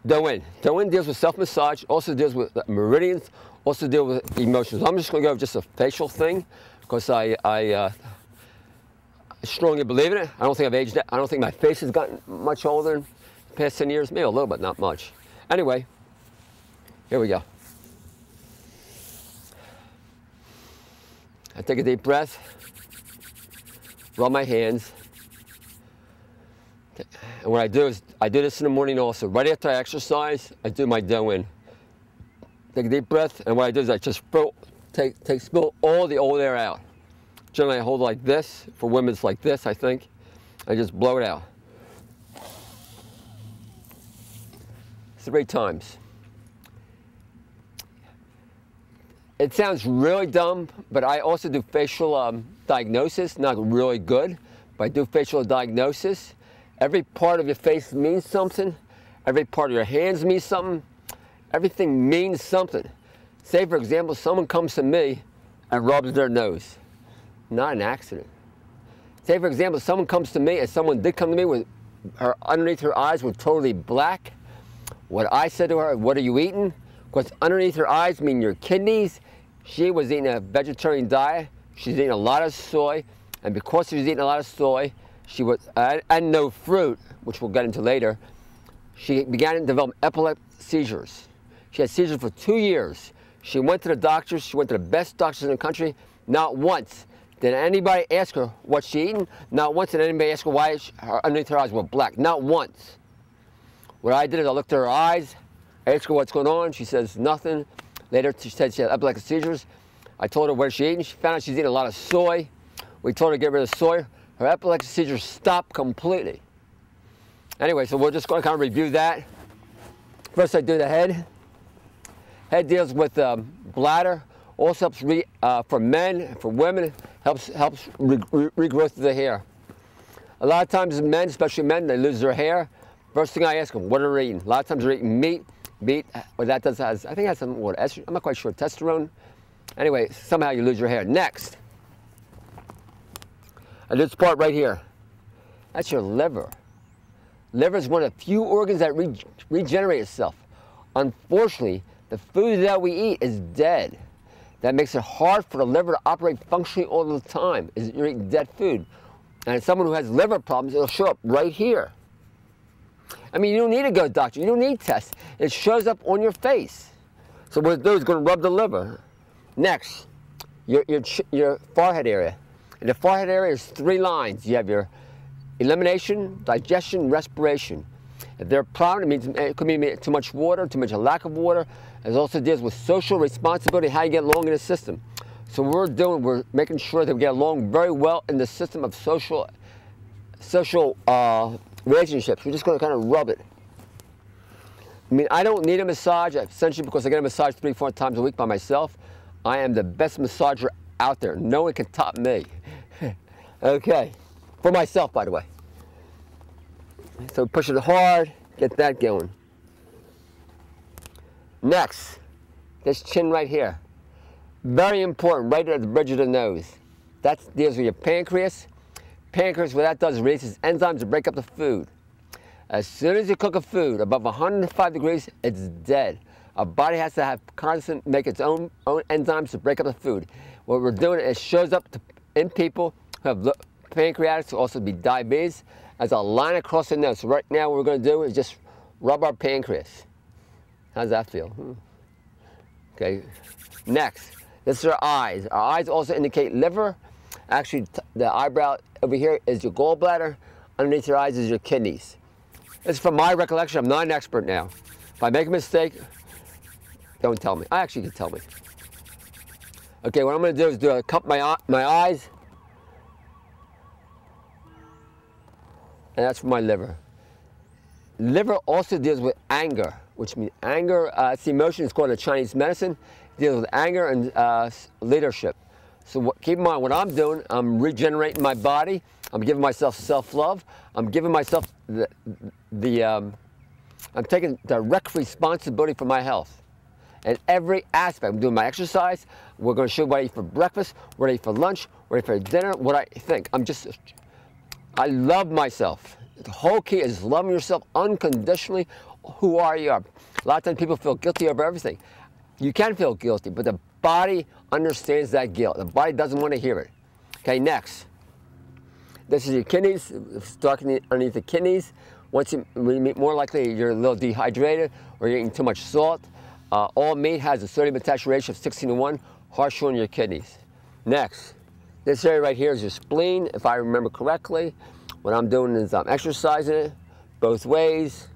Doin. Doin deals with self-massage, also deals with meridians, also deals with emotions. I'm just going to go with just a facial thing because I strongly believe in it. I don't think I've aged. I don't think my face has gotten much older in the past 10 years. Maybe a little, but not much. Anyway, here we go. I take a deep breath, rub my hands. And what I do is, I do this in the morning also. Right after I exercise, I do my Doin. Take a deep breath, and what I do is I just spill all the old air out. Generally, I hold it like this. For women, it's like this, I think. I just blow it out. 3 times. It sounds really dumb, but I also do facial diagnosis. Not really good, but I do facial diagnosis. Every part of your face means something. Every part of your hands means something. Everything means something. Say, for example, someone comes to me and rubs their nose. Not an accident. Say, for example, someone comes to me, and someone did come to me with her underneath her eyes were totally black. What I said to her, what are you eating? Because underneath her eyes mean your kidneys. She was eating a vegetarian diet. She's eating a lot of soy. And because she was eating a lot of soy, she was, and no fruit, which we'll get into later, she began to develop epileptic seizures. She had seizures for 2 years. She went to the doctors. She went to the best doctors in the country. Not once did anybody ask her what she eating. Not once did anybody ask her why underneath her eyes were black. Not once. What I did is I looked at her eyes. I asked her what's going on. She says nothing. Later, she said she had epileptic seizures. I told her what she's eating. She found out she's eating a lot of soy. We told her to get rid of soy. Her epileptic seizures stopped completely. Anyway, so we're just going to kind of review that. First, I do the head. Head deals with bladder. Also helps for men, for women, helps regrowth of the hair. A lot of times men, especially men, they lose their hair. First thing I ask them, what are they eating? A lot of times they're eating meat. Meat, what that does has, I think it has some, what, estrogen, I'm not quite sure, testosterone. Anyway, somehow you lose your hair. Next, and this part right here, that's your liver. Liver is one of the few organs that regenerate itself. Unfortunately, the food that we eat is dead. That makes it hard for the liver to operate functionally all the time. You're eating dead food. And someone who has liver problems, it'll show up right here. I mean, you don't need to go to the doctor. You don't need tests. It shows up on your face. So what it does is going to rub the liver. Next, your forehead area. In the forehead area, there's 3 lines. You have your elimination, digestion, respiration. If they're a problem, it could mean too much water, too much a lack of water. It also deals with social responsibility, how you get along in the system. So what we're doing, we're making sure that we get along very well in the system of social relationships. We're just going to kind of rub it. I mean, I don't need a massage, essentially because I get a massage 3-4 times a week by myself. I am the best massager out there. No one can top me. Okay, for myself, by the way. So push it hard, get that going. Next, this chin right here. Very important, right at the bridge of the nose. That deals with your pancreas. Pancreas, what that does is releases enzymes to break up the food. As soon as you cook a food above 105 degrees, it's dead. Our body has to have make its own enzymes to break up the food. What we're doing is it shows up in people who have pancreatics, also be diabetes, as a line across the nose. So right now what we're going to do is just rub our pancreas. How does that feel? Okay. Next, this is our eyes. Our eyes also indicate liver. Actually, the eyebrow over here is your gallbladder. Underneath your eyes is your kidneys. This is from my recollection. I'm not an expert now. If I make a mistake, don't tell me. Actually, you can tell me. Okay, what I'm going to do is cup my eyes. And that's for my liver. Liver also deals with anger, which means anger, it's the emotion, it's called in Chinese medicine. It deals with anger and leadership. So keep in mind, what I'm doing, I'm regenerating my body. I'm giving myself self-love. I'm giving myself I'm taking direct responsibility for my health. And every aspect, I'm doing my exercise. We're going to show what I eat for breakfast, what I eat for lunch, what I eat for dinner, what I think. I love myself. The whole key is loving yourself unconditionally. Who are you? A lot of times people feel guilty over everything. You can feel guilty, but the body understands that guilt. The body doesn't want to hear it. Okay, next. This is your kidneys, stuck underneath the kidneys. More likely you're a little dehydrated or you're eating too much salt. All meat has a sodium potassium ratio of 16:1, harsher on your kidneys. Next, this area right here is your spleen, if I remember correctly. What I'm doing is I'm exercising it both ways.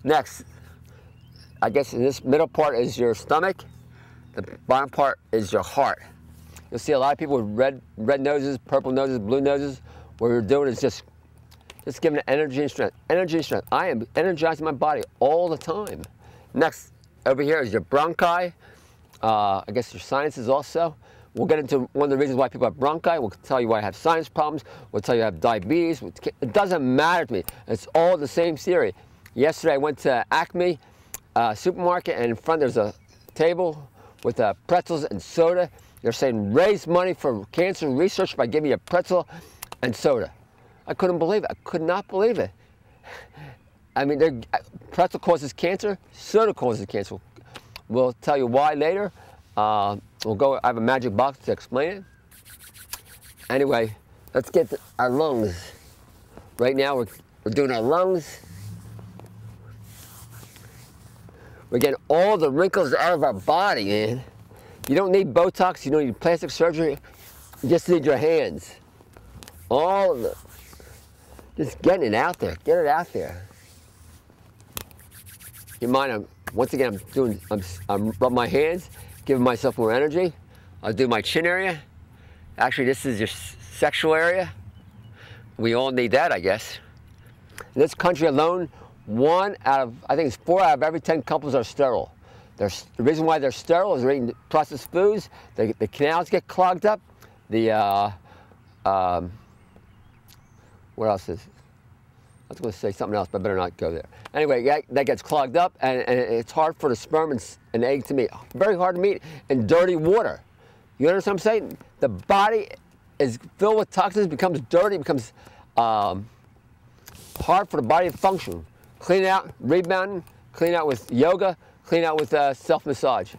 Next, I guess in this middle part is your stomach. The bottom part is your heart. You'll see a lot of people with red noses, purple noses, blue noses. What we're doing is just giving it energy and strength. Energy and strength. I am energizing my body all the time. Next, over here is your bronchi. I guess your sinuses also. We'll get into one of the reasons why people have bronchi. We'll tell you why I have sinus problems. We'll tell you I have diabetes. It doesn't matter to me. It's all the same theory. Yesterday I went to Acme supermarket, and in front there's a table with pretzels and soda. They're saying raise money for cancer research by giving you a pretzel and soda. I couldn't believe it. I could not believe it. I mean, pretzel causes cancer, soda causes cancer. We'll tell you why later. I have a magic box to explain it. Anyway, let's get to our lungs. Right now we're doing our lungs. We're getting all the wrinkles out of our body, man. You don't need Botox, you don't need plastic surgery, you just need your hands. All of it. Just getting it out there, get it out there. You mind, once again, I'm rubbing my hands, giving myself more energy. I'll do my chin area. Actually, this is your sexual area. We all need that, I guess. In this country alone, I think it's 4 out of every 10 couples are sterile. The reason why they're sterile is they're eating processed foods. The canals get clogged up. What else is? I was going to say something else, but I better not go there. Anyway, that gets clogged up, and it's hard for the sperm and egg to meet. Very hard to meet in dirty water. You understand what I'm saying? The body is filled with toxins, becomes dirty, becomes hard for the body to function. Clean it out, rebounding, clean it out with yoga, clean it out with self-massage.